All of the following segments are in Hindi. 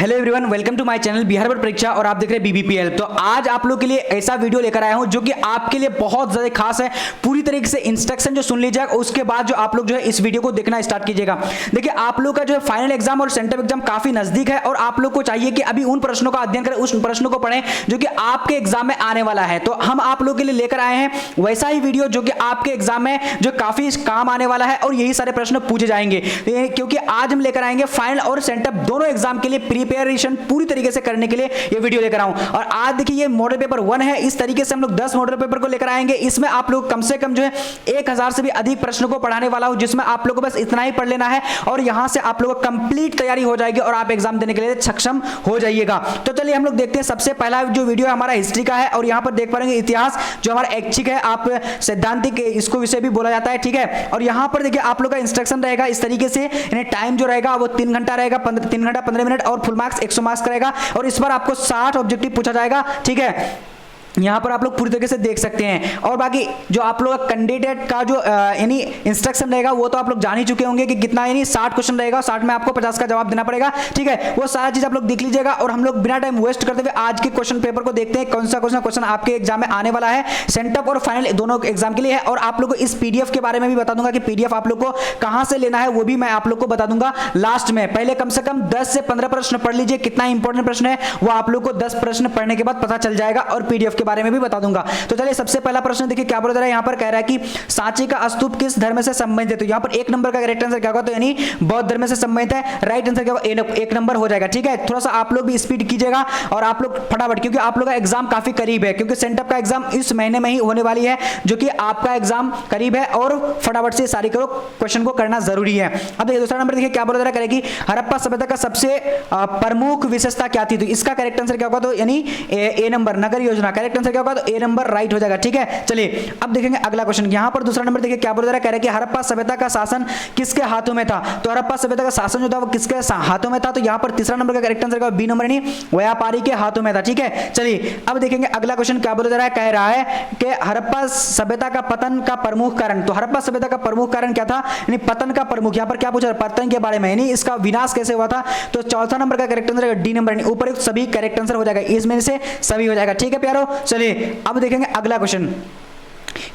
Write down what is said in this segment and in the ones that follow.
Hello everyone, welcome to my channel Bihar board परीक्षा और आप देख रहे हैं बीबीपीएल। तो आज आप लोग के लिए ऐसा वीडियो लेकर आया हूं जो कि आपके लिए बहुत ज्यादा खास है। पूरी तरीके से इंस्ट्रक्शन जो सुन लीजिएगा, उसके बाद जो आप लोग जो है इस वीडियो को देखना स्टार्ट कीजिएगा। देखिए, आप लोग का जो है फाइनल एग्जाम और सेंटर एग्जाम काफी नजदीक है और आप लोग को चाहिए कि अभी उन प्रश्नों का अध्ययन करें, उस प्रश्नों को पढ़ें जो कि आपके एग्जाम में आने वाला है। तो हम आप लोग के लिए लेकर आए हैं वैसा ही वीडियो जो कि आपके एग्जाम में जो काफी काम आने वाला है और यही सारे प्रश्न पूछे जाएंगे, क्योंकि आज हम लेकर आएंगे फाइनल और सेंटर दोनों एग्जाम के लिए प्रिपरेशन पूरी तरीके से करने के लिए ये वीडियो लेकर आऊं। और आज देखिए, ये मॉडल पेपर 1 है। इस तरीके से हम लोग 10 मॉडल पेपर को लेकर आएंगे। इसमें आप लोग कम से कम जो है 1000 से भी अधिक प्रश्नों को पढ़ाने वाला हूं, जिसमें आप लोगों को बस इतना ही पढ़ लेना है और यहां से आप लोगों को कंप्लीट तैयारी हो जाएगी और आप एग्जाम देने के लिए सक्षम हो जाइएगा। तो चलिए हम लोग देखते हैं। सबसे पहला जो वीडियो है हमारा हिस्ट्री का है और यहां पर देख पाएंगे इतिहास जो हमारा ऐच्छिक है, आप सैद्धांतिक इसको विषय भी बोला जाता है, ठीक है। और यहां पर देखिए आप लोग का इंस्ट्रक्शन रहेगा इस तरीके से, यानी टाइम जो रहेगा वो 3 घंटा रहेगा, 3 घंटा 15 मिनट और फुल मार्क्स 100 मार्क्स का रहेगा और इस बार आपको 60 ऑब्जेक्टिव पूछा जाएगा, ठीक है। यहां पर आप लोग पूरी तरीके से देख सकते हैं। और बाकी जो आप लोग कैंडिडेट का जो यानी इंस्ट्रक्शन रहेगा वो तो आप लोग जान ही चुके होंगे कि कितना, यानी 60 क्वेश्चन रहेगा, 60 में आपको 50 का जवाब देना पड़ेगा, ठीक है। वो सारा चीज आप लोग देख लीजिएगा और हम लोग बिना टाइम वेस्ट करते हुए आज के क्वेश्चन पेपर को देखते हैं। कौन सा क्वेश्चन आपके एग्जाम में आने वाला है, सेंटअप और फाइनल दोनों एग्जाम के लिए है। और आप लोग को इस पीडीएफ के बारे में भी बता दूंगा कि पीडीएफ आप लोग को कहां से लेना है, वो भी मैं आप लोग को बता दूंगा लास्ट में। पहले कम से कम 10 से 15 प्रश्न पढ़ लीजिए, कितना इंपॉर्टेंट प्रश्न है वो आप लोग को 10 प्रश्न पढ़ने के बाद पता चल जाएगा और पीडीएफ के बारे में भी बता दूंगा। तो चलिए सबसे पहला प्रश्न देखिए क्या बोला जा रहा है। यहां पर कह रहा है कि सांची का स्तूप किस धर्म से संबंधित है। तो यहां पर 1 नंबर का करेक्ट आंसर क्या होगा, तो यानी बौद्ध धर्म से संबंधित है। राइट आंसर क्या होगा, 1 नंबर हो जाएगा, ठीक है। थोड़ा सा आप लोग भी स्पीड कीजिएगा और आप लोग फटाफट, क्योंकि आप लोग का एग्जाम काफी करीब है, क्योंकि सेंटअप का एग्जाम इस महीने में ही होने वाली है, जो कि आपका एग्जाम करीब है और फटाफट से सारी क्वेश्चन को करना जरूरी है। अब देखिए दूसरा नंबर देखिए क्या बोला जा रहा है कि हड़प्पा सभ्यता का सबसे प्रमुख विशेषता क्या थी। तो इसका करेक्ट आंसर क्या होगा, तो यानी ए नंबर, नगर योजना। करेक्ट आंसर क्या होगा, तो ए नंबर राइट हो जाएगा, ठीक है। चलिए अब देखेंगे अगला क्वेश्चन। यहां पर दूसरा नंबर देखिए क्या बोला जा रहा है, कह रहा है कि हड़प्पा सभ्यता का शासन किसके हाथों में था। तो हड़प्पा सभ्यता का शासन जो था वो किसके हाथों में था। तो यहां पर तीसरा नंबर का करेक्ट आंसर का बी नंबर, यानी व्यापारी के हाथों में था, ठीक है। चलिए अब देखेंगे अगला क्वेश्चन क्या बोला जा रहा है, कह रहा है कि हड़प्पा सभ्यता का पतन का प्रमुख कारण। तो हड़प्पा सभ्यता का प्रमुख कारण क्या था, यानी पतन का प्रमुख। यहां पर क्या पूछा, पतन के बारे में, यानी इसका विनाश कैसे हुआ था। तो चौथा नंबर का करेक्ट आंसर डी नंबर, यानी ऊपर सभी करेक्ट आंसर हो जाएगा, इसमें से सभी हो जाएगा, ठीक है प्यारो। चलिए अब देखेंगे अगला क्वेश्चन।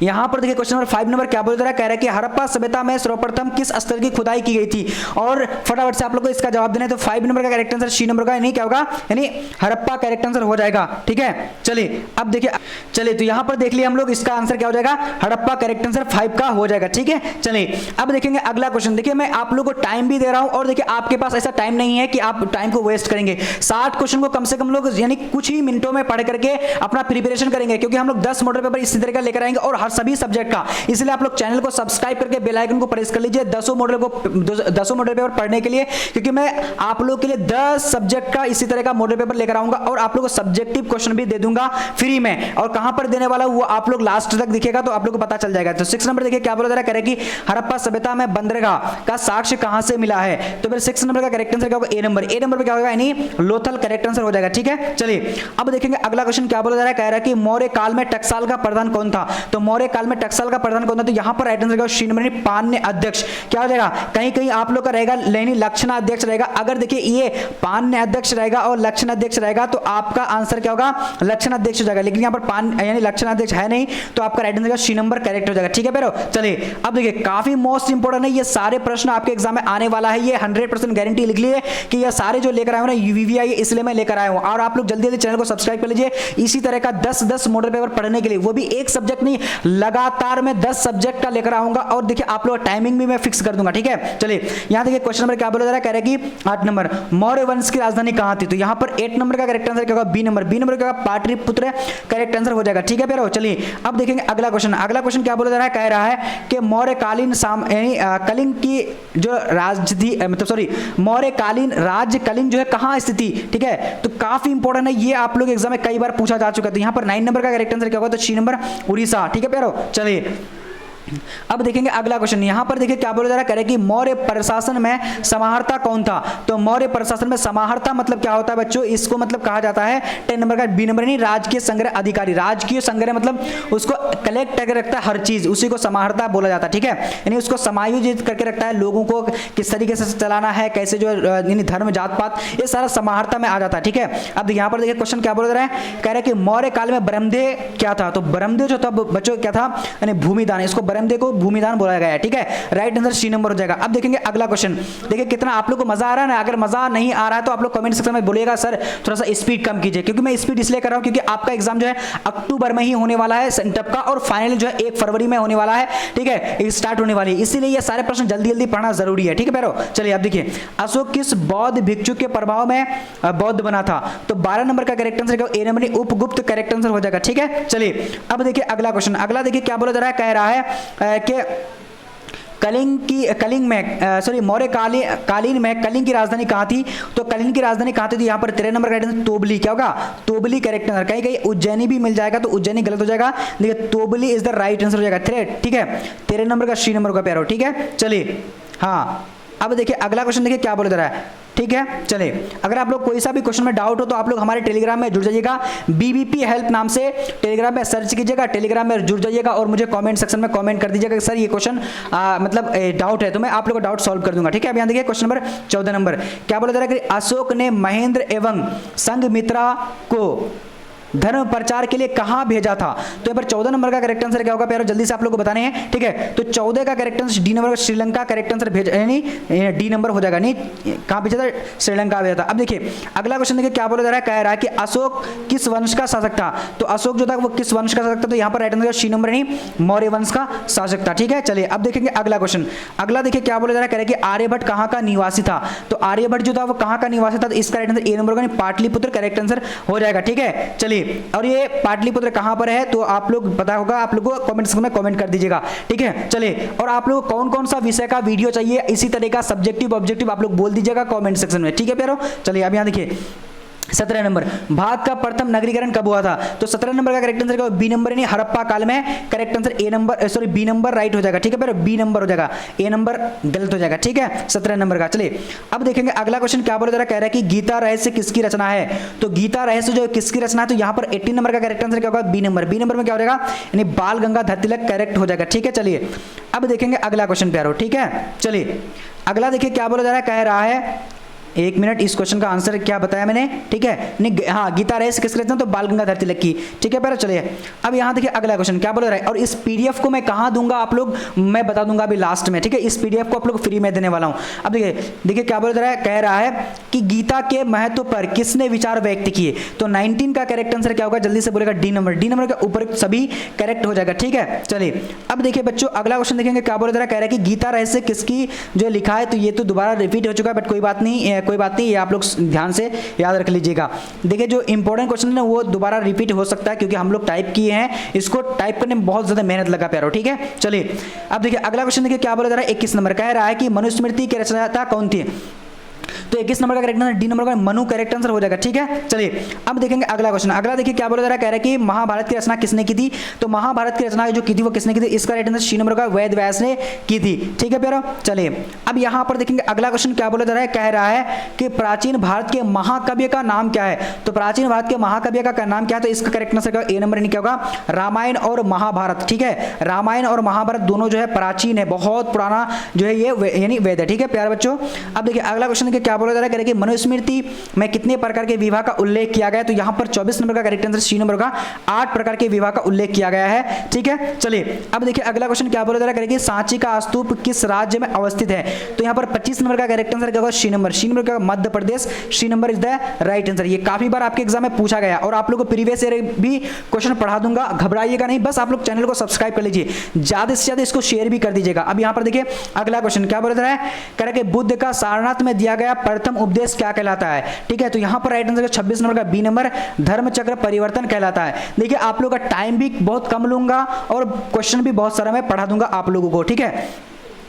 यहां पर देखिए क्वेश्चन नंबर 5 नंबर क्या बोल रहा है, कह रहा है कि हड़प्पा सभ्यता में सर्वप्रथम किस स्थल की खुदाई की गई थी। और फटाफट से आप लोगों को इसका जवाब देना है। तो 5 नंबर का करेक्ट आंसर सी नंबर का, यानी क्या होगा, यानी हड़प्पा करेक्ट आंसर हो जाएगा, ठीक है। चलिए अब देखिए, चलिए तो यहां पर देख लिया हम लोग, इसका आंसर क्या हो जाएगा, हड़प्पा करेक्ट आंसर 5 का हो जाएगा, ठीक है। चलिए अब देखेंगे अगला क्वेश्चन। देखिए मैं आप लोग को टाइम भी दे रहा हूं और देखिए आपके पास ऐसा टाइम नहीं है कि आप टाइम को वेस्ट करेंगे। 60 क्वेश्चन को कम से कम लोग यानी कुछ ही मिनटों में पढ़ करके अपना प्रिपरेशन करेंगे, क्योंकि हम लोग 10 मॉडल पेपर इसी तरह का लेकर आएंगे और हर सभी सब्जेक्ट का। इसलिए आप लोग चैनल को सब्सक्राइब करके बेल आइकन को प्रेस कर लीजिए 10 मॉडल पेपर पढ़ने के लिए, क्योंकि मैं आप लोग के लिए 10 सब्जेक्ट का इसी तरह का मॉडल पेपर लेकर आऊंगा और आप लोग को सब्जेक्टिव क्वेश्चन भी दे दूंगा फ्री में। और कहां पर देने वाला वो आप लोग लास्ट तक दिखेगा तो आप लोग को पता चल जाएगा। तो 6 नंबर देखिए क्या बोला जा रहा है कि हड़प्पा सभ्यता में बंदरगाह का साक्ष्य कहां से मिला है। तो फिर 6 नंबर का करेक्ट आंसर क्या होगा, ए नंबर। ए नंबर पे क्या होगा, यानी लोथल करेक्ट आंसर हो जाएगा, ठीक है। चलिए अब देखेंगे अगला क्वेश्चन क्या बोला जा रहा है, कह रहा है कि मौर्य काल में टकसाल का प्रधान कौन था। तो मौर्य काल में टकसाल का प्रधान कौन था। तो यहां पर राइट आंसर सी नंबर, पान्य अध्यक्ष। क्या हो जाएगा, कहीं कहीं आप लोग का रहेगा यानी लक्षण अध्यक्ष रहेगा। अगर देखिए ये पान्य अध्यक्ष रहेगा और लक्षण अध्यक्ष रहेगा तो आपका आंसर क्या होगा, लक्षण अध्यक्ष हो जाएगा। लेकिन यहां पर पान्य यानी लक्षण अध्यक्ष है नहीं, तो आपका right answer C number correct हो जाएगा, ठीक है प्यारो। चलिए अब देखिए काफी मोस्ट इंपोर्टेंट है, ये सारे प्रश्न आपके एग्जाम में आने वाला है, ये 100% गारंटी लिख लीजिए कि ये सारे जो लेकर आए हो ना यूवीवीआई, इसलिए मैं लेकर आया हूं। और आप लोग जल्दी जल्दी चैनल को सब्सक्राइब कर लीजिए इसी तरह का 10 मॉडल पेपर पढ़ने के लिए, वो भी एक सब्जेक्ट नहीं, लगातार मैं 10 सब्जेक्ट का लेकर आऊंगा। और देखिए आप लोग टाइमिंग भी मैं फिक्स कर दूंगा, ठीक है। चलिए यहां देखिए क्वेश्चन नंबर क्या बोला जा रहा है, कह रहा है कि 8 नंबर मौर्य वंश की राजधानी कहां थी। तो यहां पर 8 नंबर का करेक्ट आंसर क्या होगा, बी नंबर। बी नंबर क्या होगा, पाटलिपुत्र करेक्ट आंसर हो जाएगा, ठीक है प्यारो। चलिए अब देखेंगे अगला क्वेश्चन। अगला क्वेश्चन क्या बोला जा रहा है, कह रहा है कि मौर्यकालीन कलिंग की जो राजधानी, मतलब सॉरी मौर्यकालीन राज्य कलिंग जो है कहां स्थित थी, ठीक है। तो काफी इंपॉर्टेंट है, ये आप लोग एग्जाम में कई बार पूछा जा चुका है। तो यहां पर 9 नंबर का करेक्ट आंसर क्या होगा, तो सी नंबर उड़ीसा, ठीक है प्यारो। चलिए अब देखेंगे अगला क्वेश्चन, यहां पर देखिए क्या बोला जा रहा है, कह रहे कि मौर्य प्रशासन में समाहर्ता कौन था। तो मौर्य प्रशासन में समाहर्ता मतलब क्या होता है बच्चों, इसको मतलब कहा जाता है 10 नंबर का बी नंबर नहीं, राजकीय संग्रह अधिकारी। राजकीय संग्रह मतलब उसको कलेक्ट करके रखता है हर चीज, उसी को समाहर्ता बोला जाता है, ठीक है। यानी उसको समायोजित करके रखता है, लोगों को किस तरीके से चलाना है, कैसे जो यानी धर्म जात पात, ये सारा समाहर्ता में आ जाता है, ठीक है। अब यहाँ पर देखिए क्वेश्चन क्या बोला जा रहा है, कह रहे कि मौर्य काल में ब्रह्मदेव क्या था। तो ब्रह्मदेव जो था बच्चों क्या था, यानी भूमिदान, इसको ब्रह्मदेव को भूमिदान बोला गया है, ठीक है। राइट आंसर सी नंबर हो जाएगा। अब देखेंगे अगला क्वेश्चन, देखिए कितना आप लोग को मजा आ रहा है ना। अगर मजा नहीं आ रहा है तो आप लोग कमेंट सेक्शन में बोलिएगा सर थोड़ा सा स्पीड कम कीजिए, क्योंकि मैं स्पीड इसलिए कर रहा हूं क्योंकि आपका एग्जाम जो है अक्टूबर में ही होने वाला है सेंटअप का, और फाइनल जो है 1 फरवरी में होने वाला है, ठीक है, स्टार्ट होने वाली है, इसीलिए ये सारे प्रश्न जल्दी जल्दी पढ़ना जरूरी है, ठीक है प्यारो। चलिए अब देखिए, अशोक किस बौद्ध भिक्षु के प्रभाव में बौद्ध बना था। तो 12 नंबर का correct answer A number Upagupta correct answer हो जाएगा, ठीक है। चलिए अब देखिए अगला क्वेश्चन, अगला देखिए क्या बोला जा रहा है, कह रहा है कि कलिंग में सॉरी मौर्य कालीन में कलिंग की राजधानी कहाँ थी। तो कलिंग की राजधानी कहाँ थी, तो यहाँ पर 13 नंबर का तोबली, क्या होगा, तोबली करेक्ट आंसर। कहीं कहीं उज्जैनी भी मिल जाएगा तो उज्जैनी गलत हो जाएगा, देखिए तोबली इज द राइट आंसर हो जाएगा, ठीक है। 13 नंबर का सी नंबर का प्यारो, ठीक है। चलिए हाँ अब देखिए अगला क्वेश्चन, देखिए क्या बोला जा रहा है, ठीक है। चलिए अगर आप लोग कोई सा भी क्वेश्चन में डाउट हो तो आप लोग हमारे टेलीग्राम में जुड़ जाइएगा, बीबीपी हेल्प नाम से टेलीग्राम में सर्च कीजिएगा, टेलीग्राम में जुड़ जाइएगा और मुझे कमेंट सेक्शन में कमेंट कर दीजिएगा कि सर ये क्वेश्चन मतलब डाउट है, तो मैं आप लोगों का डाउट सॉल्व कर दूंगा, ठीक है। अब यहाँ देखिए क्वेश्चन नंबर 14 नंबर क्या बोला जा रहा है कि अशोक ने महेंद्र एवं संघमित्रा को धर्म प्रचार के लिए कहां भेजा था। तो यहाँ पर 14 नंबर का करेक्ट आंसर क्या होगा प्यारो, जल्दी से आप लोग को बताने हैं, ठीक है। तो 14 का correct answer D number, Sri Lanka correct answer भेज नहीं, डी नंबर हो जाएगा, नहीं कहां भेजा था, श्रीलंका भेजा था। अब देखिए अगला क्वेश्चन देखिए क्या बोला जा रहा है, कह रहा है कि अशोक किस वंश का शासक था। तो अशोक जो था वो किस वंश का शासक था, तो यहाँ पर राइट आंसर सी नंबर नहीं, मौर्य वंश का शासक था, ठीक है। चलिए अब देखेंगे अगला क्वेश्चन, अगला देखिए क्या बोला जा रहा है, कह रहा है कि आर्यभट्ट कहां का निवासी था। तो आर्यभट्ट जो था वो कहां का निवासी था, तो इसका राइट आंसर ए नंबर का पाटलिपुत्र करेक्ट आंसर हो जाएगा, ठीक है। चलिए और ये पाटलिपुत्र कहां पर है तो आप लोग पता होगा, आप लोगों को कमेंट सेक्शन में कमेंट कर दीजिएगा, ठीक है। चलिए और आप लोगों को कौन कौन सा विषय का वीडियो चाहिए, इसी तरह का सब्जेक्टिव ऑब्जेक्टिव आप लोग बोल दीजिएगा कमेंट सेक्शन में, ठीक है प्यारो। चलिए अब यहां देखिए 17 नंबर, भारत का प्रथम नगरीकरण कब हुआ था। तो 17 नंबर का करेक्ट आंसर बी नंबर नहीं, हड़प्पा काल में, correct answer A number sorry B number right हो जाएगा, ठीक है, बी नंबर हो जाएगा, ए नंबर गलत हो जाएगा, ठीक है 17 नंबर का। चलिए अब देखेंगे अगला क्वेश्चन क्या बोला जा रहा है, कह रहा है कि गीता रहस्य किसकी रचना है। तो गीता रहस्य जो किसकी रचना है, तो यहाँ पर 18 नंबर का करेक्ट आंसर क्या होगा, बी नंबर, बी नंबर में क्या हो जाएगा, यानी बाल गंगाधर तिलक करेक्ट हो जाएगा, ठीक है। चलिए अब देखेंगे अगला क्वेश्चन प्यारो, ठीक है। चलिए अगला देखिए क्या बोला जा रहा है, कह रहा है, एक मिनट, इस क्वेश्चन का आंसर क्या बताया मैंने, ठीक है, नहीं हाँ गीता रहस्य किसकी रचना, तो बाल गंगाधर तिलक की, ठीक है। पहले चलिए अब यहाँ देखिए अगला क्वेश्चन क्या बोल रहा है, और इस पीडीएफ को मैं कहाँ दूंगा आप लोग, मैं बता दूंगा अभी लास्ट में, ठीक है। इस पीडीएफ को आप लोग फ्री में देने वाला हूँ। अब देखिए क्या बोल रहा है, कह रहा है कि गीता के महत्व पर किसने विचार व्यक्त किए। तो 19 का करेक्ट आंसर क्या होगा, जल्दी से बोलेगा डी नंबर, डी नंबर के ऊपर सभी करेक्ट हो जाएगा, ठीक है। चलिए अब देखिए बच्चों अगला क्वेश्चन देखेंगे क्या बोल रहा है, कह रहा है कि गीता रहस्य किसकी जो लिखा है। तो ये तो दोबारा रिपीट हो चुका है, बट कोई बात नहीं, कोई बात नहीं, ये आप लोग ध्यान से याद रख लीजिएगा। देखिए जो इंपॉर्टेंट क्वेश्चन है ना वो दोबारा रिपीट हो सकता है, क्योंकि हम लोग टाइप किए हैं, इसको टाइप करने में बहुत ज्यादा मेहनत लगा प्यारो, ठीक है। चलिए अब देखिए अगला क्वेश्चन देखिए क्या बोला जा रहा है, 21 नंबर कह रहा है कि मनुस्मृति की रचयिता कौन थी। तो 21 नंबर का करेक्ट आंसर डी नंबर का मनु करेक्ट आंसर हो जाएगा, ठीक है। चलिए अब देखेंगे अगला क्वेश्चन, अगला देखिए क्या बोला जा रहा है, कह रहा है कि महाभारत की रचना किसने की थी। तो महाभारत की रचना जो की थी वो किसने की थी, इसका राइट आंसर सी नंबर का वेद व्यास ने की थी, ठीक है प्यारो। चलिए अब यहाँ पर देखेंगे अगला क्वेश्चन क्या बोला जा रहा है, कह रहा है कि प्राचीन भारत के महाकाव्य का नाम क्या है। तो प्राचीन भारत के महाकाव्य का नाम क्या है, तो इसका करेक्ट आंसर ए नंबर क्या होगा, रामायण और महाभारत, ठीक है। रामायण और महाभारत दोनों जो है प्राचीन है, बहुत पुराना जो है ये यानी वेद है, ठीक है प्यारे बच्चों। अब देखिए अगला क्वेश्चन देखिए क्या बोला जा रहा है, कह रहे कि मनुस्मृति में कितने प्रकार के विवाह का उल्लेख किया गया है। तो यहां पर 24 नंबर का करेक्ट आंसर सी नंबर का 8 प्रकार के विवाह का उल्लेख किया गया है, ठीक है। चलिए अब देखिए अगला क्वेश्चन क्या बोला जा रहा है, कि सांची का स्तूप किस राज्य में अवस्थित है। तो यहां पर 25 नंबर का करेक्ट आंसर क्या होगा, सी नंबर, सी नंबर का Madhya Pradesh, C number is the right answer. ये काफी बार आपके एग्जाम में पूछा गया और आप लोगों को प्रीवियस ईयर भी क्वेश्चन पढ़ा दूंगा, घबराइएगा नहीं, बस आप लोग चैनल को सब्सक्राइब कर लीजिए, ज्यादा से ज्यादा इसको शेयर भी कर दीजिएगा। अब यहां पर देखिए अगला क्वेश्चन क्या बोला जा रहा है, कह रहा है कि बुद्ध का सारनाथ में दिया गया प्रथम उपदेश क्या कहलाता है, ठीक है। तो यहां पर राइट आंसर 26 नंबर का बी नंबर धर्म चक्र परिवर्तन कहलाता है। देखिए आप लोगों का टाइम भी बहुत कम लूंगा और क्वेश्चन भी बहुत सारा मैं पढ़ा दूंगा आप लोगों को, ठीक है।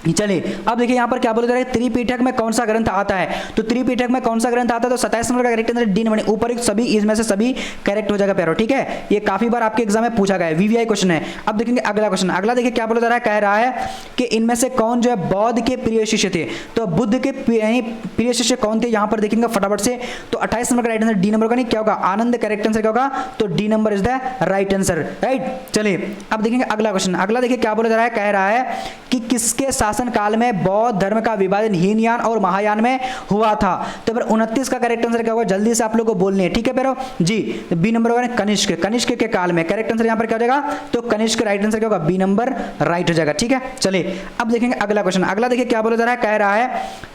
चलिए अब देखिए यहाँ पर क्या बोला जा रहा है, त्रिपिटक में कौन सा ग्रंथ आता है। तो त्रिपिटक में कौन सा ग्रंथ आता है, तो 27 नंबर का करेक्ट आंसर डी नंबर, ऊपर सभी इसमें से सभी करेक्ट हो जाएगा प्यारो, ठीक है। ये काफी बार आपके एग्जाम में पूछा गया है, वीवीआई क्वेश्चन है। अब देखेंगे अगला क्वेश्चन, अगला देखिए क्या बोला जा रहा है, कह रहा है कि इनमें से कौन जो है बौद्ध के प्रिय शिष्य थे। तो बुद्ध के प्रिय शिष्य कौन थे, यहाँ पर देखेंगे फटाफट से। तो 28 नंबर का राइट आंसर डी नंबर का नहीं, क्या होगा, आनंद करेक्ट आंसर क्या होगा, तो D number is the right answer, right. चलिए अब देखेंगे अगला क्वेश्चन, अगला देखिए क्या बोला जा रहा है, कह रहा है कि किसके शासन काल में बौद्ध धर्म का विभाजन हीनयान और महायान में हुआ था। तो फिर 29 का करेक्ट आंसर क्या होगा, जल्दी से आप लोगों को बोलने हैं, ठीक है प्यारो जी। बी नंबर होगा कनिष्क, कनिष्क के काल में, करेक्ट आंसर यहां पर क्या हो जाएगा, तो कनिष्क राइट आंसर क्या होगा, बी नंबर राइट हो जाएगा, ठीक है। चलिए अब देखेंगे अगला क्वेश्चन, अगला देखिए क्या बोला जा रहा है, कह रहा है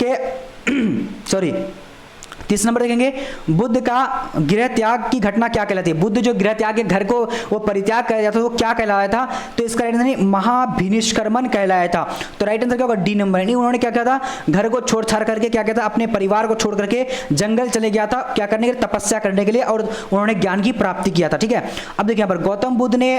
कि सॉरी 30 नंबर देखेंगे, बुद्ध का गृह त्याग की घटना क्या कहलाती है। बुद्ध जो गृह त्याग के घर को वो परित्याग कर जाता था, वो क्या कहलाया था, तो इसका राइट आंसर महाभिनिष्क्रमण कहलाया था। तो राइट आंसर क्या होगा, डी नंबर। नहीं, उन्होंने क्या किया था, घर को छोड़ छाड़ करके क्या किया था, अपने परिवार को छोड़ करके जंगल चले गया था, क्या करने के लिए, तपस्या करने के लिए, और उन्होंने ज्ञान की प्राप्ति किया था, ठीक है। अब देखिए यहाँ पर गौतम बुद्ध ने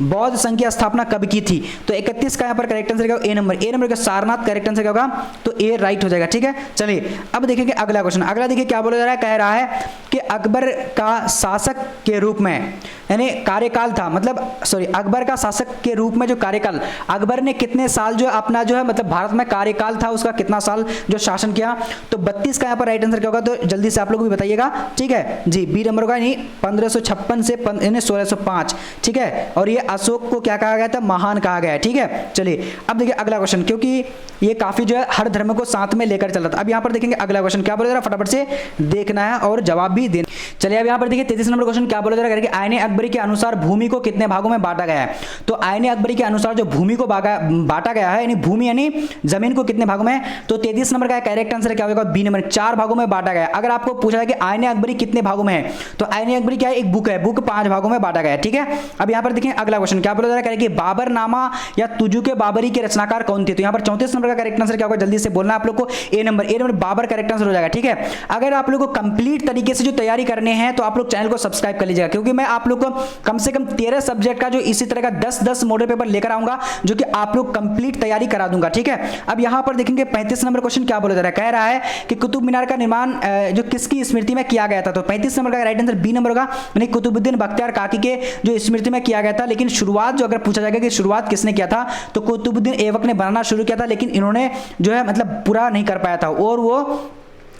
बौद्ध संघ की स्थापना कब की थी। तो 31 का यहाँ पर करेक्ट आंसर क्या होगा, ए नंबर। ए नंबर का सारनाथ करेक्ट आंसर क्या होगा, तो ए राइट हो जाएगा, ठीक है। चलिए अब देखेंगे अगला क्वेश्चन, अगला देखिए क्या बोला जा रहा है, कह रहा है कि अकबर का शासक के रूप में यानी कार्यकाल था, मतलब सॉरी अकबर का शासक के रूप में जो कार्यकाल, अकबर ने कितने साल जो अपना जो है मतलब भारत में कार्यकाल था उसका, कितना साल जो शासन किया। तो 32 का यहाँ पर राइट आंसर क्या होगा, तो जल्दी से आप लोग भी बताइएगा, ठीक है जी। बी नंबर होगा, नहीं 1556 से 1605, ठीक है। और ये अशोक को क्या कहा गया था, महान कहा गया है, ठीक है। चलिए अब देखिए अगला क्वेश्चन, क्योंकि ये काफी जो है हर धर्म को साथ में लेकर चल रहा था। अब यहाँ पर देखेंगे अगला क्वेश्चन क्या बोला जा रहा है, फटाफट से देखना है और जवाब भी देना। चलिए अब यहाँ पर देखिए 33 नंबर क्वेश्चन क्या बोला जा रहा है, आईने अकबरी के अनुसार भूमि को कितने भागों में बांटा गया है। तो आईने अकबरी के अनुसार जो भूमि को बांटा गया है, यानी भूमि यानी जमीन को कितने भागों में, तो 33 नंबर का करेक्ट आंसर क्या होगा, बी नंबर, 4 भागों में बांटा गया है। अगर आपको पूछा है कि आईने अकबरी कितने भागों में है, तो आईने अकबरी क्या है, एक बुक है, बुक 5 भागों में बांटा गया है, ठीक है। अब यहाँ पर देखिए अगला क्वेश्चन क्या बोला जा रहा है, बाबरनामा या तुजुके बाबरी के रचनाकार कौन थे। तो यहाँ पर 34 नंबर का करेक्ट आंसर क्या होगा, जल्दी से बोलना आप लोग को, ए number. A number Babar correct answer हो जाएगा, ठीक है। अगर आप लोग को कंप्लीट तरीके से जो तैयारी करने हैं तो आप लोग चैनल को सब्सक्राइब कर लीजिएगा, क्योंकि मैं आप लोग को कम से कम 13 सब्जेक्ट का जो इसी तरह का 10-10 मॉडल पेपर लेकर आऊंगा, जो कि आप लोग कंप्लीट तैयारी करा दूंगा, ठीक है। अब यहां पर देखेंगे 35 नंबर क्वेश्चन क्या बोला जा रहा है, कह रहा है कि कुतुब मीनार का निर्माण जो किसकी स्मृति में किया गया था। तो 35 नंबर का राइट आंसर बी नंबर होगा, यानी कुतुबुद्दीन बख्तियार काकी के जो स्मृति में किया गया था। लेकिन शुरुआत जो अगर पूछा जाएगा कि शुरुआत किसने किया था, तो कुतुबुद्दीन ऐबक ने बनाना शुरू किया था, लेकिन इन्होंने जो है मतलब पूरा नहीं कर पाया था, और वो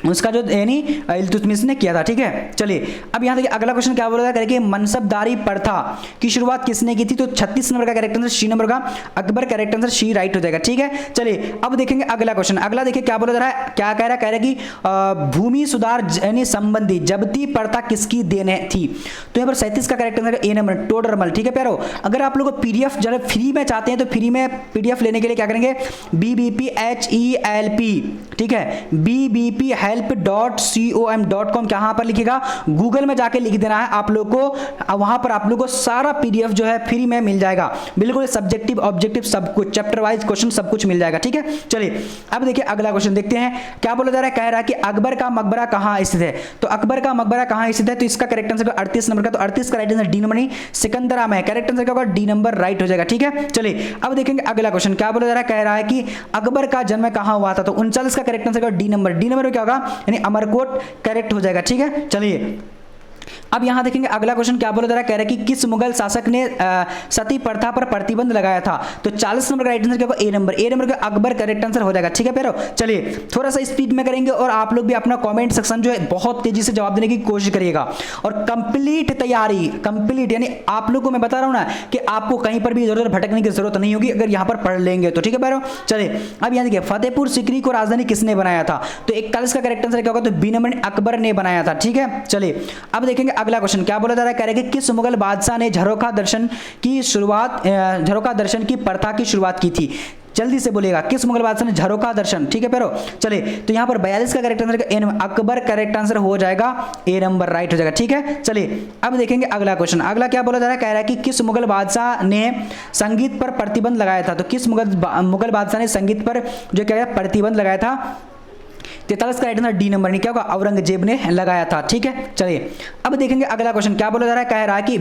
उसका जो यानी इल्तुतमिश ने किया था, ठीक है। चलिए अब यहाँ देखिए अगला क्वेश्चन क्या बोला था, मनसबदारी प्रथा की शुरुआत किसने की थी। तो 36 नंबर का करेक्ट आंसर सी नंबर का Akbar, correct answer C right हो जाएगा, ठीक है। चलिए अब देखेंगे अगला क्वेश्चन, अगला देखिए क्या बोला जा रहा है, क्या कह रहा है कि भूमि सुधार यानी संबंधी जब्ती प्रथा किसकी देन थी। तो यहाँ पर 37 का correct answer A number, Todarmal, ठीक है प्यारो। अगर आप लोग पीडीएफ जब फ्री में चाहते हैं तो फ्री में पीडीएफ लेने के लिए क्या करेंगे, BBPHELP, ठीक है, BBP help.com कहां पर लिखेगा, गूगल में जाके लिख देना है आप लोग को, वहां पर आप लोग को सारा पीडीएफ जो है फ्री में मिल जाएगा, बिल्कुल सब्जेक्टिव ऑब्जेक्टिव सब कुछ, चैप्टर वाइज क्वेश्चन सब कुछ मिल जाएगा, ठीक है। चलिए अब देखिए अगला क्वेश्चन देखते हैं क्या बोला जा रहा है, कह रहा है कि अकबर का मकबरा कहां स्थित है। तो अकबर का मकबरा कहां स्थित है, तो इसका करेक्ट आंसर 38 नंबर का, तो 38 का राइट आंसर डी नंबर नहीं सिकंदरा में है, करेक्ट आंसर क्या होगा, डी नंबर राइट हो जाएगा, ठीक है। चलिए अब देखेंगे अगला क्वेश्चन क्या बोला जा रहा है, कह रहा है कि अकबर का जन्म कहां हुआ था। तो 39 का correct answer D number, D number में क्या होगा, यानी अमरकोट, करेक्ट हो जाएगा, ठीक है। चलिए अब यहां देखेंगे अगला क्वेश्चन क्या बोला जा रहा है, कह रहा है कि किस मुगल शासक ने सती प्रथा पर प्रतिबंध लगाया था। तो 40 नंबर का राइट आंसर क्या होगा, ए नंबर। ए नंबर का अकबर करेक्ट आंसर हो जाएगा, ठीक है प्यारो। चलिए थोड़ा सा स्पीड में करेंगे और आप लोग भी अपना कमेंट सेक्शन जो है बहुत तेजी से जवाब देने की कोशिश करिएगा, और कंप्लीट तैयारी, कंप्लीट यानी आप लोग को मैं बता रहा हूं ना कि आपको कहीं पर भी इधर-उधर भटकने की जरूरत नहीं होगी अगर यहां पर पढ़ लेंगे तो, ठीक है प्यारो। चलिए अब यहां देखिए फतेहपुर सीकरी को राजधानी किसने बनाया था। तो 41 का करेक्ट आंसर क्या होगा, तो बी नंबर अकबर ने बनाया था, ठीक है। चलिए अब देखेंगे अगला क्वेश्चन क्या बोला जा रहा है, कह रहे हैं कि किस मुगल बादशाह ने झरोखा दर्शन की प्रथा की शुरुआत की थी। जल्दी से बोलिएगा, किस मुगल बादशाह ने झरोखा दर्शन, ठीक है प्यारो। चलिए तो यहां पर 42 का correct answer A number, Akbar correct answer हो जाएगा, ए नंबर राइट हो जाएगा, ठीक है। चलिए अब देखेंगे अगला क्वेश्चन, अगला क्या बोला जा रहा है, कह रहा है कि किस मुगल बादशाह ने संगीत पर प्रतिबंध लगाया था। तो किस मुगल बादशाह ने संगीत पर जो क्या प्रतिबंध लगाया था। 43 का राइट आंसर डी नंबर, नहीं क्या होगा, औरंगजेब ने लगाया था, ठीक है। चलिए अब देखेंगे अगला क्वेश्चन क्या बोला जा रहा है, कह रहा है कि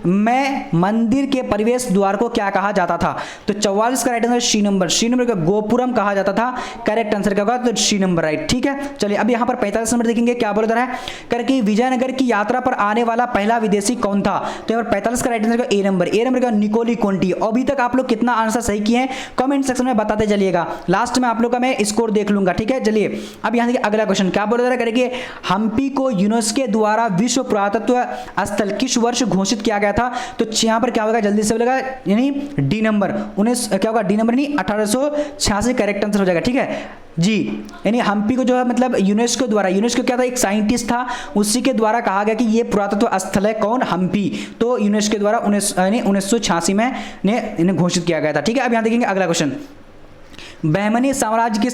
मैं मंदिर के प्रवेश द्वार को क्या कहा जाता था? तो 44 का right answer C number, C number का गोपुरम कहा जाता था। करेक्ट आंसर क्या होगा? तो सी नंबर राइट। ठीक है, चलिए अब यहाँ पर 45 नंबर देखेंगे क्या बोला जा रहा है, करके विजयनगर की यात्रा पर आने वाला पहला विदेशी कौन था? तो यहाँ पर 45 का राइट आंसर का ए नंबर, ए नंबर का निकोली कोंटी। अभी तक आप लोग कितना आंसर सही किए हैं कमेंट सेक्शन में बताते चलिएगा, लास्ट में आप लोग का मैं स्कोर देख लूंगा। ठीक है, चलिए अब यहाँ देखिए अगला क्वेश्चन क्या बोला जा रहा है, करेंगे हम्पी को यूनेस्को द्वारा विश्व पुरातत्व स्थल किस वर्ष घोषित किया गया था? तो यहाँ पर क्या होगा, जल्दी से बोलेगा, यानी डी नंबर 19, क्या होगा डी नंबर नहीं 1886 करेक्ट आंसर हो जाएगा। ठीक है जी, यानी हम्पी को जो है मतलब यूनेस्को द्वारा, यूनेस्को क्या था, एक साइंटिस्ट था, उसी के द्वारा कहा गया कि ये पुरातत्व स्थल है कौन? हम्पी। तो यूनेस्को द्वारा 1986 में इन्हें घोषित किया गया था। ठीक है, अब यहाँ देखेंगे अगला क्वेश्चन, बहमनी साम्राज्य की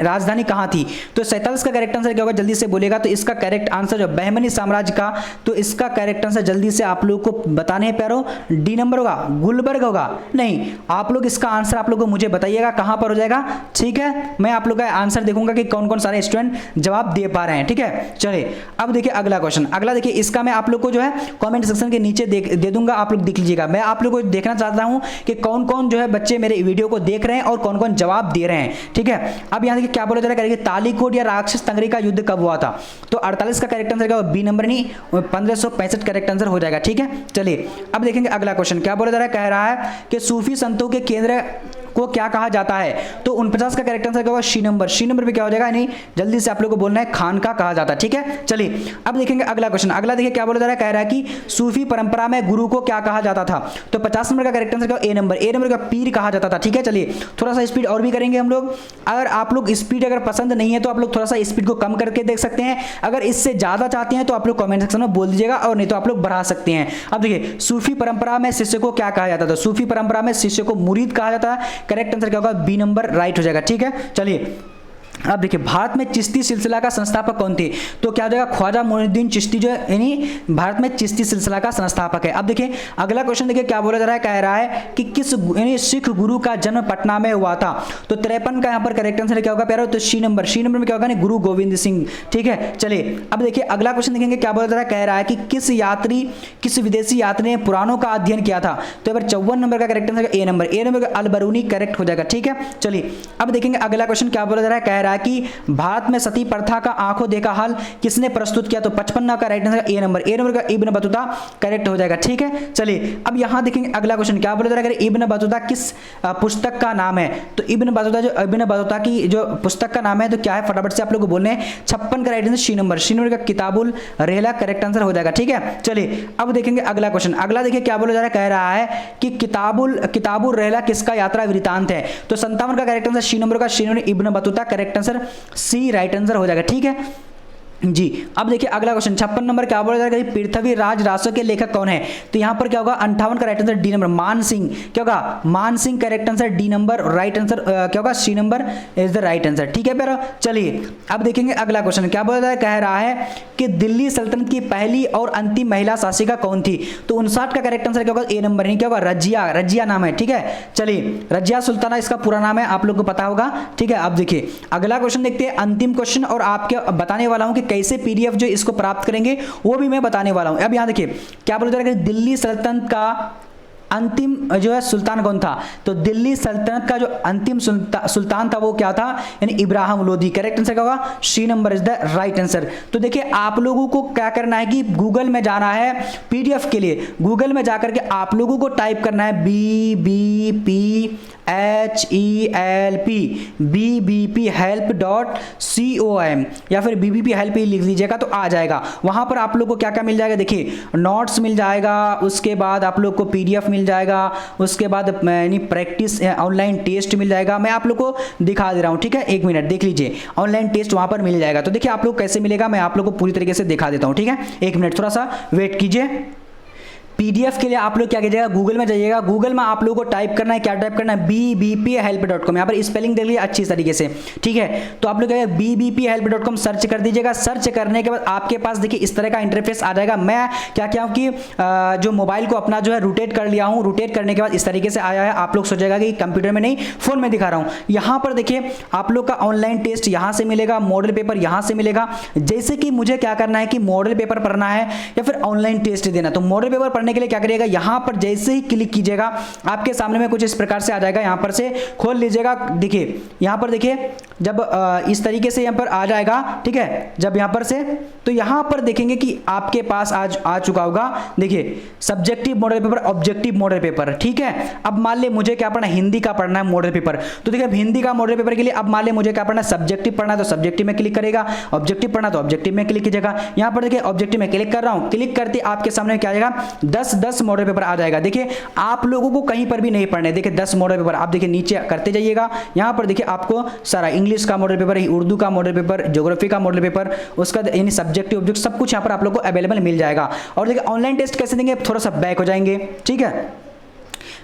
राजधानी कहाँ थी? तो 47 का करेक्ट आंसर क्या होगा, जल्दी से बोलेगा। तो इसका करेक्ट आंसर जो बहमनी साम्राज्य का, तो इसका करेक्ट आंसर जल्दी से आप लोग को बताने हैं प्यारो, डी नंबर होगा, गुलबर्ग होगा। नहीं, आप लोग इसका आंसर आप लोग को मुझे बताइएगा कहाँ पर हो जाएगा। ठीक है, मैं आप लोग का आंसर देखूंगा कि कौन कौन सारे स्टूडेंट जवाब दे पा रहे हैं। ठीक है, चलिए अब देखिए अगला क्वेश्चन, अगला देखिए, इसका मैं आप लोग को जो है कॉमेंट सेक्शन के नीचे दे दूंगा, आप लोग देख लीजिएगा। मैं आप लोग को देखना चाहता हूँ कि कौन कौन जो है बच्चे मेरे वीडियो को देख रहे हैं और कौन कौन जवाब दे रहे हैं। ठीक है, अब यहां देखिए क्या बोला जा रहा है, तालीकोट या राक्षस तंगरी का युद्ध कब हुआ था? तो 48 का करेक्ट आंसर क्या, बी नंबर नहीं 1565 करेक्ट आंसर हो जाएगा। ठीक है, चलिए अब देखेंगे अगला क्वेश्चन क्या बोला जा रहा है, कह रहा है कि सूफी संतों के केंद्र को क्या कहा जाता है? तो 49 का करेक्ट आंसर क्या होगा, सी नंबर, सी नंबर पे क्या हो जाएगा, नहीं जल्दी से आप लोगों को बोलना है, खानका कहा जाता है। ठीक है, चलिए अब देखेंगे अगला क्वेश्चन, अगला देखिए क्या बोला जा रहा है, कह रहा है कि सूफी परंपरा में गुरु को क्या कहा जाता था? तो 50 नंबर का करेक्ट आंसर क्या, ए नंबर, ए नंबर का पीर कहा जाता था। ठीक है, चलिए थोड़ा सा स्पीड और भी करेंगे हम लोग। अगर आप लोग स्पीड अगर पसंद नहीं है तो आप लोग थोड़ा सा स्पीड को कम करके देख सकते हैं, अगर इससे ज्यादा चाहते हैं तो आप लोग कमेंट सेक्शन में बोल दीजिएगा, और नहीं तो आप लोग बढ़ा सकते हैं। अब देखिए सूफी परंपरा में शिष्य को क्या कहा जाता था? सूफी परंपरा में शिष्य को मुरीद कहा जाता है। करेक्ट आंसर क्या होगा, बी नंबर राइट हो जाएगा। ठीक है, चलिए अब देखिए भारत में चिश्ती सिलसिला का संस्थापक कौन थे? तो क्या हो जाएगा, ख्वाजा मोइनुद्दीन चिश्ती जो है, यानी भारत में चिश्ती सिलसिला का संस्थापक है। अब देखिए अगला क्वेश्चन देखिए क्या बोला जा रहा है, कह रहा है कि किस यानी सिख गुरु का जन्म पटना में हुआ था? तो 53 का यहाँ पर करेक्ट आंसर क्या होगा प्यारो, तो सी नंबर, सी नंबर में क्या होगा, नहीं गुरु गोविंद सिंह। ठीक है, चलिए अब देखिए अगला क्वेश्चन देखेंगे क्या बोला जा रहा है, कह रहा है कि किस विदेशी यात्री ने पुराणों का अध्ययन किया था? तो यहाँ पर 54 नंबर का correct answer A number, A number Al Biruni correct हो जाएगा। ठीक है, चलिए अब देखेंगे अगला क्वेश्चन क्या बोला जा रहा है, कह रहा है कि भारत में सती प्रथा का आंखों देखा हाल किसने प्रस्तुत किया? तो 55 का right answer A number, A number का इब्न बतूता करेक्ट हो जाएगा। ठीक है, चलिए अब यहां देखेंगे अगला क्वेश्चन क्या बोला जा रहा है, इब्न बतूता किस पुस्तक का नाम है? तो इब्न बतूता की जो पुस्तक का नाम है तो क्या है, फटाफट से आप लोग को बोलने हैं। 56 का right answer C number, C number का किताबुल रहला करेक्ट आंसर हो जाएगा। ठीक है, चलिए अब देखेंगे अगला क्वेश्चन, अगला देखिए क्या बोला जा रहा है, कह रहा है कि किताबुल रहला किसका यात्रा वृतांत है? तो 57 का करेक्ट आंसर सी नंबर का, C number Ibn Battuta correct answer C right answer हो जाएगा। ठीक है जी, अब देखिए अगला क्वेश्चन 56 नंबर क्या बोला जाएगा, पृथ्वीराज रासो के लेखक कौन है? तो यहां पर क्या होगा, 58 का राइट आंसर डी नंबर, मान सिंह। क्या होगा, Man Singh correct answer D number, right answer क्या होगा, C number is the right answer. ठीक है प्यारो, चलिए अब देखेंगे अगला क्वेश्चन क्या बोला जाएगा, कह रहा है कि दिल्ली सल्तनत की पहली और अंतिम महिला शासिका कौन थी? तो 59 का करेक्ट आंसर क्या होगा, ए नंबर, नहीं क्या होगा, रजिया, रजिया नाम है। ठीक है, चलिए रजिया सुल्ताना इसका पूरा नाम है, आप लोग को पता होगा। ठीक है, अब देखिए अगला क्वेश्चन देखते हैं, अंतिम क्वेश्चन, और आपके बताने वाला हूं कि कैसे पीडीएफ जो इसको प्राप्त करेंगे वो भी मैं बताने वाला हूं। अब यहां देखिए क्या बोला जा रहा है, दिल्ली सल्तनत का अंतिम जो है सुल्तान कौन था? तो दिल्ली सल्तनत का जो अंतिम सुल्तान था वो क्या था, यानी इब्राहिम लोदी। करेक्ट आंसर क्या होगा, C number is the right answer. तो देखिए आप लोगों को क्या करना है कि गूगल में जाना है पीडीएफ के लिए, गूगल में जाकर के आप लोगों को टाइप करना है BBP help.com या फिर BBP help ही लिख लीजिएगा तो आ जाएगा। वहां पर आप लोग को क्या क्या मिल जाएगा, देखिए नोट्स मिल जाएगा, उसके बाद आप लोग को पीडीएफ मिल जाएगा, उसके बाद यानी प्रैक्टिस ऑनलाइन टेस्ट मिल जाएगा। मैं आप लोग को दिखा दे रहा हूं। ठीक है, एक मिनट देख लीजिए, ऑनलाइन टेस्ट वहां पर मिल जाएगा। तो देखिए आप लोग कैसे मिलेगा, मैं आप लोग को पूरी तरीके से दिखा देता हूं। ठीक है, एक मिनट थोड़ा सा वेट कीजिए। पीडीएफ के लिए आप लोग क्या कीजिएगा, गूगल में जाइएगा, गूगल में आप लोगों को टाइप करना है, क्या टाइप करना है, BBPhelp.com। यहाँ पर स्पेलिंग देख लीजिए अच्छी तरीके से। ठीक है, तो आप लोग BBPhelp.com सर्च कर दीजिएगा। सर्च करने के बाद आपके पास देखिए इस तरह का इंटरफेस आ जाएगा। मैं क्या किया हूँ कि जो मोबाइल को अपना जो है रोटेट कर लिया हूँ, रोटेट करने के बाद इस तरीके से आया है। आप लोग सोचेगा कि कंप्यूटर में नहीं फोन में दिखा रहा हूँ। यहाँ पर देखिए आप लोग का ऑनलाइन टेस्ट यहाँ से मिलेगा, मॉडल पेपर यहाँ से मिलेगा। जैसे कि मुझे क्या करना है कि मॉडल पेपर पढ़ना है या फिर ऑनलाइन टेस्ट देना, तो मॉडल पेपर पढ़ने करने के लिए क्या करिएगा, यहां पर जैसे ही क्लिक कीजिएगा आपके सामने में कुछ इस प्रकार से आ जाएगा। यहां पर से खोल लीजिएगा, देखिए यहां पर देखिए जब इस तरीके से यहां पर आ जाएगा, ठीक है, जब यहां पर से तो यहां पर देखेंगे कि आपके पास आज आ चुका होगा, देखिए subjective model paper, objective model paper, ठीक है। अब मान ले मुझे क्या पढ़ना है, हिंदी का पढ़ना है मॉडल पेपर, तो देखिए हिंदी का मॉडल पेपर के लिए अब मान ले मुझे क्या पढ़ना है, सब्जेक्टिव पढ़ना है तो सब्जेक्टिव में क्लिक करेगा, ऑब्जेक्टिव पढ़ना तो ऑब्जेक्टिव में क्लिक कीजिएगा। यहां पर देखिए ऑब्जेक्टिव में क्लिक कर रहा हूं, क्लिक करते आपके सामने क्या आ जाएगा, 10 मॉडल पेपर आ जाएगा। देखिए आप लोगों को कहीं पर भी नहीं पढ़ने, देखिए 10 मॉडल पेपर आप देखिए नीचे करते जाइएगा। यहां पर देखिए आपको सारा इंग्लिश का मॉडल पेपर, उर्दू का मॉडल पेपर, ज्योग्राफी का मॉडल पेपर, उसका यानी सब्जेक्टिव ऑब्जेक्ट सब कुछ यहां पर आप लोगों को अवेलेबल मिल जाएगा। और देखिए ऑनलाइन टेस्ट कैसे देंगे, थोड़ा सा बैक हो जाएंगे, ठीक है।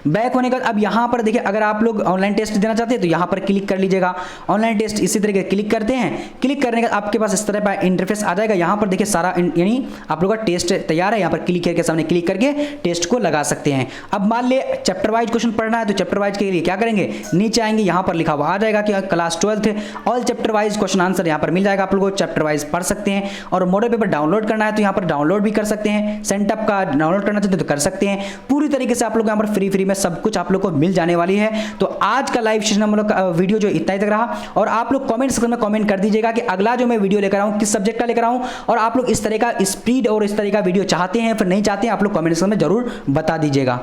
बैक होने के बाद अब यहां पर देखिए अगर आप लोग ऑनलाइन टेस्ट देना चाहते हैं तो यहां पर क्लिक कर लीजिएगा, ऑनलाइन टेस्ट इसी तरीके क्लिक करते हैं। क्लिक करने के बाद आपके पास इस तरह का इंटरफेस आ जाएगा। यहां पर देखिए सारा यानी आप लोगों का टेस्ट तैयार है, यहां पर क्लिक करके सामने क्लिक करके टेस्ट को लगा सकते हैं। अब मान ले चैप्टर वाइज क्वेश्चन पढ़ना है तो चैप्टर वाइज के लिए क्या करेंगे, नीचे आएंगे, यहां पर लिखा हुआ आ जाएगा कि class 12th all chapter wise question answer यहां पर मिल जाएगा, आप लोगों को चैप्टर वाइज पढ़ सकते हैं। और मॉडल पेपर डाउनलोड करना है तो यहां पर डाउनलोड भी कर सकते हैं, सेंटअप का डाउनलोड करना चाहते हैं तो कर सकते हैं। पूरी तरीके से आप लोग यहां पर फ्री में सब कुछ आप लोग को मिल जाने वाली है। तो आज का लाइव सेशन हम लोग का वीडियो जो इतना ही तक रहा, और आप लोग कमेंट सेक्शन में कमेंट कर दीजिएगा कि अगला जो मैं वीडियो लेकर आऊं किस सब्जेक्ट का लेकर आऊं, और आप लोग इस तरह का स्पीड और इस तरह का वीडियो चाहते हैं फिर नहीं चाहते हैं, आप लोग कमेंट सेक्शन में जरूर बता दीजिएगा।